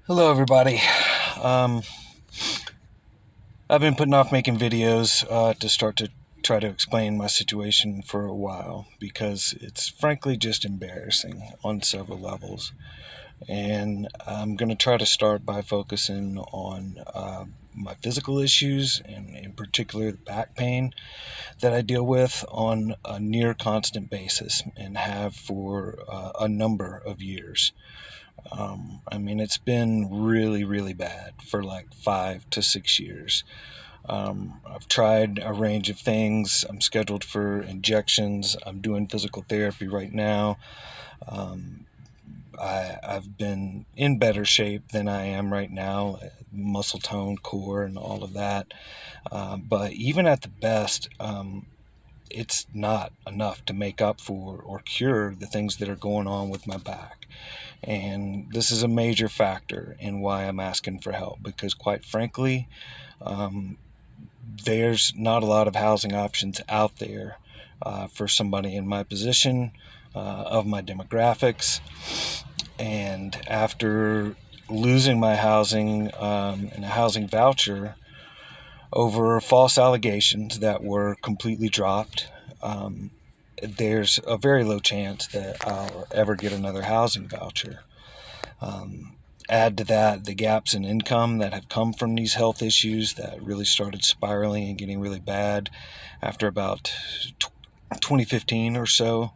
Hello, everybody. Um, I've been putting off making videos to start to try to explain my situation for a while because it's frankly just embarrassing on several levels. And I'm going to try to start by focusing on my physical issues and, in particular, the back pain that I deal with on a near constant basis and have for a number of years. I mean, it's been really, really bad for like 5 to 6 years. I've tried a range of things. I'm scheduled for injections. I'm doing physical therapy right now. Um, I've been in better shape than I am right now, muscle tone, core, and all of that. But even at the best, it's not enough to make up for or cure the things that are going on with my back. And this is a major factor in why I'm asking for help because, quite frankly, um, there's not a lot of housing options out there for somebody in my position, of my demographics. And after losing my housing and a housing voucher over false allegations that were completely dropped, there's a very low chance that I'll ever get another housing voucher. Um, Add to that the gaps in income that have come from these health issues that really started spiraling and getting really bad after about 2015 or so.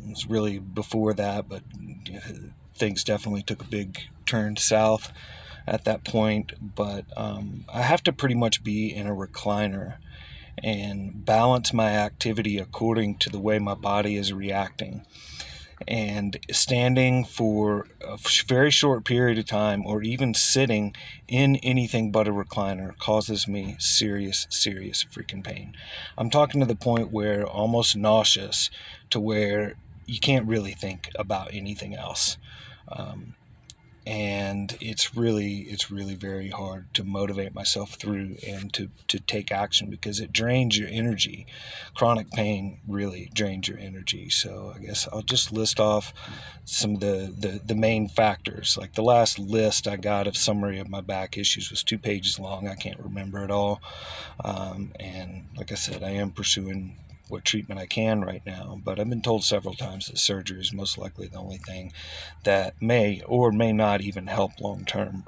It's really before that, but things definitely took a big turn south at that point. But I have to pretty much be in a recliner and balance my activity according to the way my body is reacting. And standing for a very short period of time or even sitting in anything but a recliner causes me serious freaking pain. I'm talking to the point where almost nauseous, to where you can't really think about anything else. um, and it's really very hard to motivate myself through and to take action because it drains your energy. Chronic pain really drains your energy. So I guess I'll just list off some of the main factors. Like, the last list I got of summary of my back issues was 2 pages long. I can't remember it all. And like I said, I am pursuing what treatment I can right now, but I've been told several times that surgery is most likely the only thing that may or may not even help long term.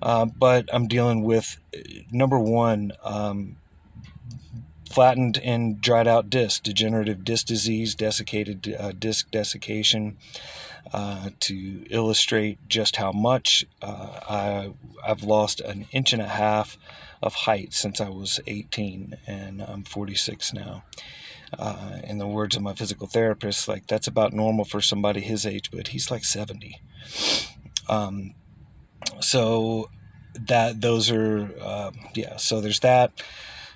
But I'm dealing with number one, flattened and dried out disc, degenerative disc disease, desiccated disc desiccation. To illustrate just how much, I've lost an inch and a half of height since I was 18, and I'm 46 now. In the words of my physical therapist, like, that's about normal for somebody his age, but he's like 70. Um, so that those are yeah. So there's that.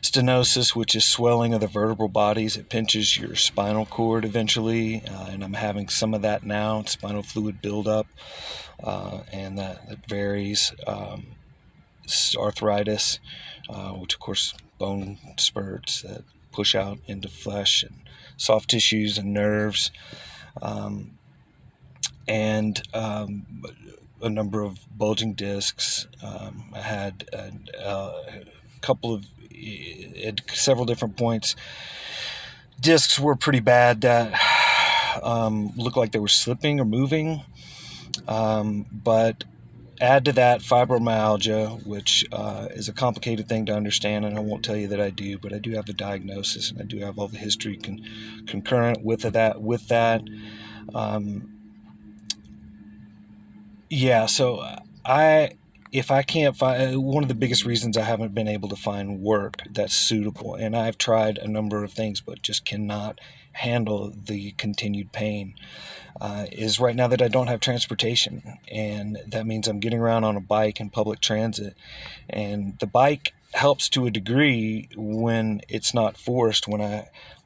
Stenosis, which is swelling of the vertebral bodies. It pinches your spinal cord eventually, and I'm having some of that now. Spinal fluid buildup, and that varies. Arthritis, which of course bone spurts that push out into flesh and soft tissues and nerves, um, and a number of bulging discs. I had a couple of, at several different points, discs were pretty bad that looked like they were slipping or moving. But add to that fibromyalgia, which is a complicated thing to understand, and I won't tell you that I do, but I do have the diagnosis and I do have all the history concurrent with that. Um, yeah, so I if I can't find, one of the biggest reasons I haven't been able to find work that's suitable, and I've tried a number of things but just cannot handle the continued pain, is right now that I don't have transportation, and that means I'm getting around on a bike and public transit. And the bike helps to a degree when it's not forced. When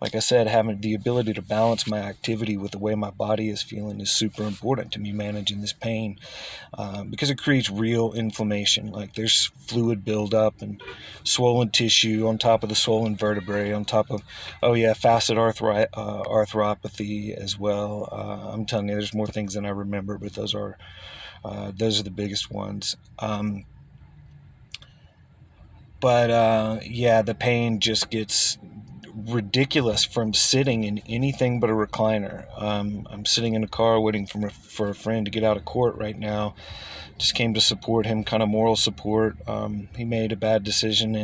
like I said, having the ability to balance my activity with the way my body is feeling is super important to me managing this pain, because it creates real inflammation. Like there's fluid buildup and swollen tissue on top of the swollen vertebrae, on top of, oh yeah, facet arthropathy as well. I'm telling you, there's more things than I remember, but those are the biggest ones. But yeah, the pain just gets ridiculous from sitting in anything but a recliner. I'm sitting in a car waiting for a friend to get out of court right now. Just came to support him, kind of moral support. He made a bad decision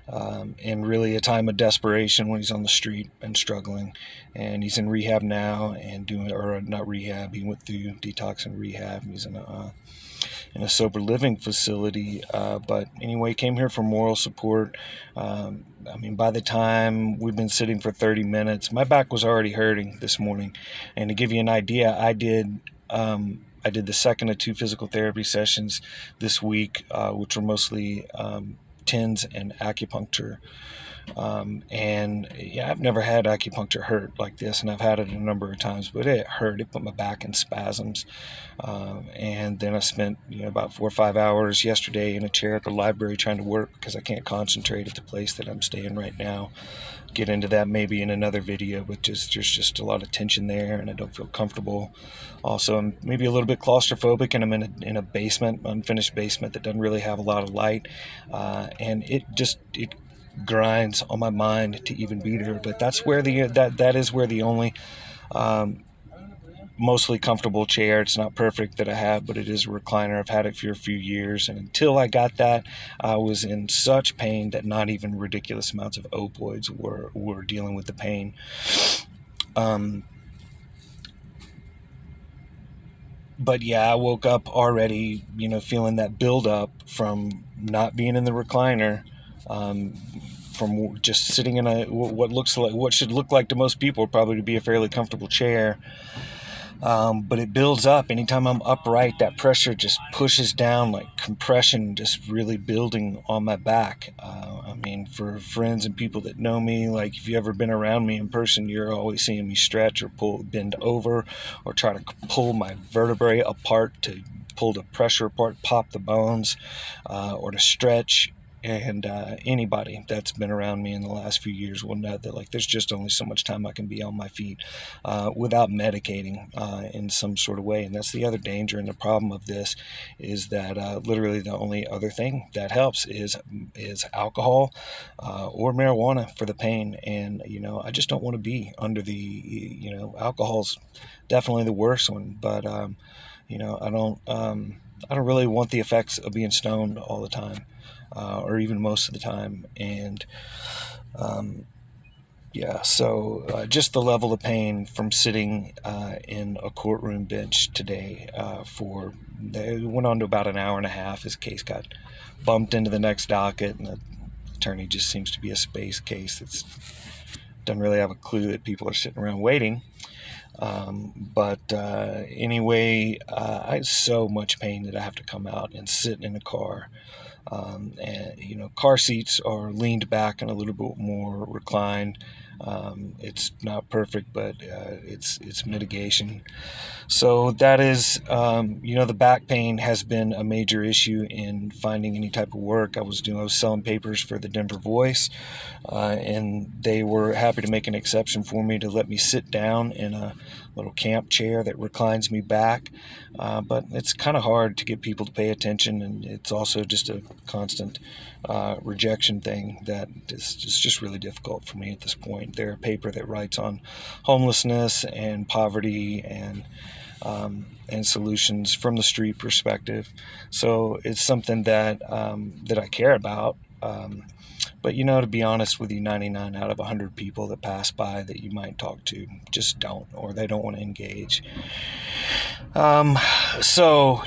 in really a time of desperation when he's on the street and struggling. And he's in rehab now and or not rehab, he went through detox and rehab. He's in a sober living facility. But anyway, came here for moral support. I mean, by the time we've been sitting for 30 minutes, my back was already hurting this morning. And to give you an idea, I did the second of 2 physical therapy sessions this week, which were mostly TENS and acupuncture. And yeah, I've never had acupuncture hurt like this, and I've had it a number of times, but it hurt. It put my back in spasms. And then I spent about 4 or 5 hours yesterday in a chair at the library trying to work because I can't concentrate at the place that I'm staying right now. Get into that maybe in another video, but there's just a lot of tension there, and I don't feel comfortable. Also, I'm maybe a little bit claustrophobic, and I'm in a basement, unfinished basement that doesn't really have a lot of light, and it grinds on my mind to even be there. But that's where that is where the only mostly comfortable chair, it's not perfect, that I have, but it is a recliner. I've had it for a few years, and until I got that, I was in such pain that not even ridiculous amounts of opioids were dealing with the pain. But yeah, I woke up already, feeling that buildup from not being in the recliner, from just sitting in what should look like to most people probably to be a fairly comfortable chair. But it builds up. Anytime I'm upright, that pressure just pushes down, like compression just really building on my back. I mean, for friends and people that know me, like if you've ever been around me in person, you're always seeing me stretch or bend over or try to pull my vertebrae apart to pull the pressure apart, pop the bones, or to stretch. And anybody that's been around me in the last few years will know that, like, there's just only so much time I can be on my feet without medicating in some sort of way. And that's the other danger and the problem of this, is that literally the only other thing that helps is alcohol or marijuana for the pain. And I just don't want to be under the alcohol's definitely the worst one, but I don't really want the effects of being stoned all the time. Or even most of the time. And yeah, so just the level of pain from sitting in a courtroom bench today it went on to about an hour and a half. His case got bumped into the next docket, and the attorney just seems to be a space case. Doesn't really have a clue that people are sitting around waiting. But anyway, I have so much pain that I have to come out and sit in a car. And car seats are leaned back and a little bit more reclined. It's not perfect, but it's mitigation. So that is, the back pain has been a major issue in finding any type of work. I was selling papers for the Denver Voice, and they were happy to make an exception for me to let me sit down in a little camp chair that reclines me back. But it's kind of hard to get people to pay attention, and it's also just a constant rejection thing that is just really difficult for me at this point. They're a paper that writes on homelessness and poverty and solutions from the street perspective. So it's something that I care about. But to be honest with you, 99 out of 100 people that pass by that you might talk to just don't, or they don't want to engage. So,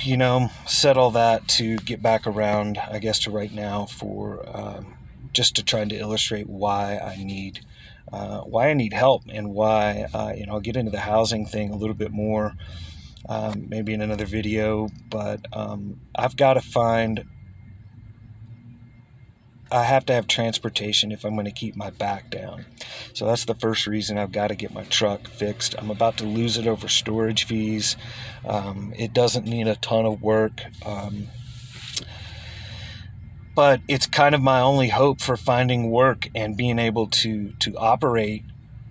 said all that to get back around, I guess, to right now for just to try to illustrate why I need help, and why, I'll get into the housing thing a little bit more, maybe in another video, but I've got to find I have to have transportation if I'm going to keep my back down. So that's the first reason I've got to get my truck fixed. I'm about to lose it over storage fees. It doesn't need a ton of work. But it's kind of my only hope for finding work and being able to operate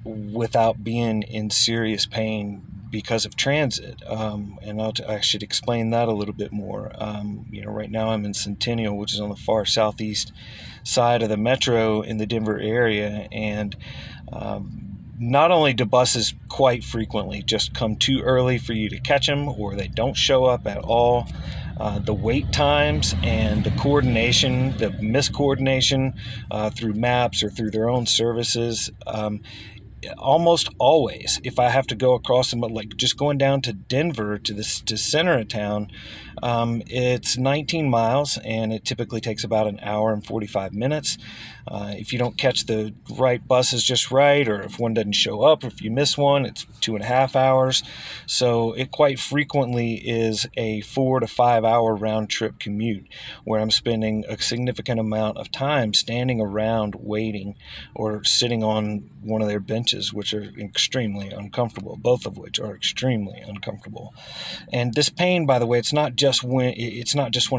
without being in serious pain because of transit. And I should explain that a little bit more. Right now I'm in Centennial, which is on the far southeast side of the metro in the Denver area, and not only do buses quite frequently just come too early for you to catch them, or they don't show up at all, the wait times and the coordination, the miscoordination through maps or through their own services, almost always, if I have to go across them, like just going down to Denver to center of town, it's 19 miles and it typically takes about an hour and 45 minutes. If you don't catch the right buses just right, or if one doesn't show up, or if you miss one, it's 2.5 hours. So it quite frequently is a 4 to 5 hour round trip commute where I'm spending a significant amount of time standing around waiting or sitting on one of their benches, which are extremely uncomfortable, both of which are extremely uncomfortable. And this pain, by the way, it's not just when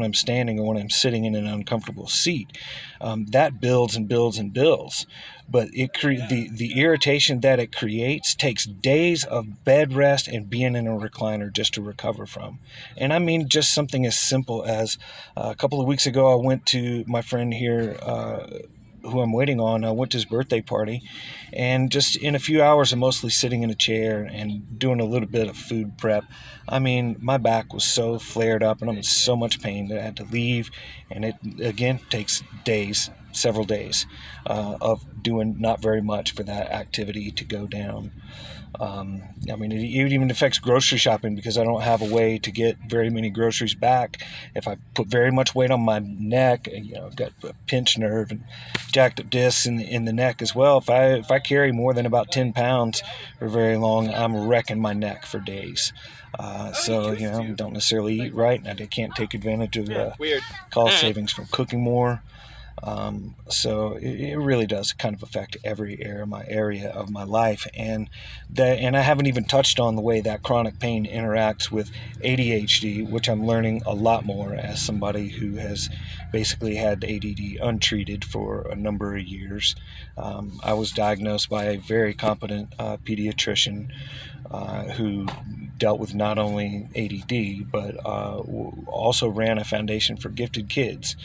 I'm standing or when I'm sitting in an uncomfortable seat. That builds and builds and builds. But the irritation that it creates takes days of bed rest and being in a recliner just to recover from. And I mean just something as simple as a couple of weeks ago, I went to my friend here, who I'm waiting on. I went to his birthday party, and just in a few hours of mostly sitting in a chair and doing a little bit of food prep, I mean, my back was so flared up and I'm in so much pain that I had to leave. And it, again, takes days, several days of doing not very much for that activity to go down. I mean, it even affects grocery shopping because I don't have a way to get very many groceries back. If I put very much weight on my neck, I've got a pinched nerve and jacked up discs in the neck as well. If I carry more than about 10 pounds for very long, I'm wrecking my neck for days. So don't necessarily eat right, and I can't take advantage of cost savings from cooking more. So it really does kind of affect every area of my life, and I haven't even touched on the way that chronic pain interacts with ADHD, which I'm learning a lot more as somebody who has basically had ADD untreated for a number of years. I was diagnosed by a very competent pediatrician who dealt with not only ADD, but also ran a foundation for gifted kids.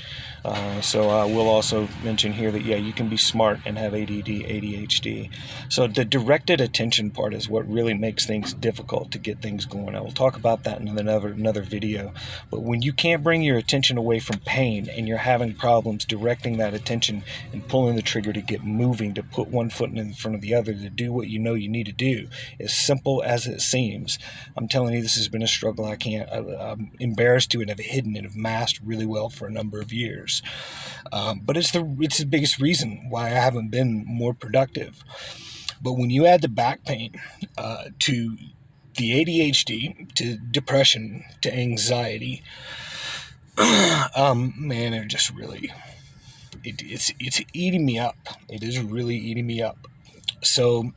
So I will also mention here that, you can be smart and have ADD, ADHD. So the directed attention part is what really makes things difficult to get things going. I will talk about that in another video. But when you can't bring your attention away from pain and you're having problems directing that attention and pulling the trigger to get moving, to put one foot in front of the other, to do what you know you need to do, as simple as it seems, I'm telling you, this has been a struggle I'm embarrassed to and have hidden and have masked really well for a number of years. But it's the biggest reason why I haven't been more productive. But when you add the back pain to the ADHD, to depression, to anxiety, man, it just really, it's eating me up. It is really eating me up. So,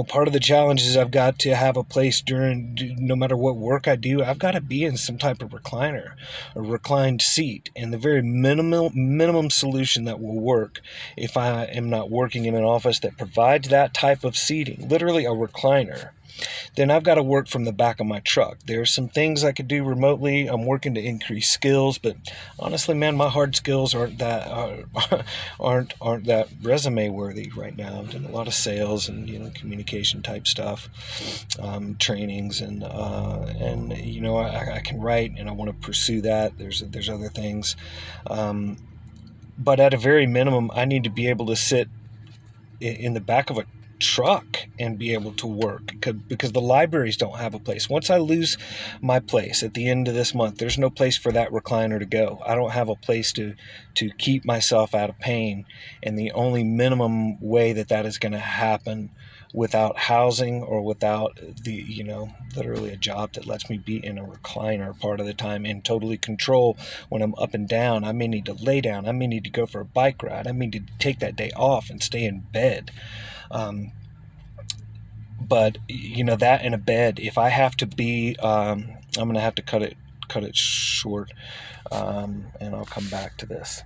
part of the challenge is I've got to have a place no matter what work I do, I've got to be in some type of recliner, a reclined seat. And the very minimum solution that will work if I am not working in an office that provides that type of seating, literally a recliner, then I've got to work from the back of my truck. There are some things I could do remotely. I'm working to increase skills, but honestly, man, my hard skills aren't that resume worthy right now. I'm doing a lot of sales and communication type stuff, trainings, and I can write and I want to pursue that. There's other things, but at a very minimum, I need to be able to sit in the back of a truck and be able to work, because the libraries don't have a place. Once I lose my place at the end of this month, there's no place for that recliner to go. I don't have a place to keep myself out of pain, and the only minimum way that is going to happen without housing or without literally a job that lets me be in a recliner part of the time in totally control when I'm up and down. I may need to lay down. I may need to go for a bike ride. I may need to take that day off and stay in bed. But that in a bed, if I have to be, I'm going to have to cut it short, and I'll come back to this.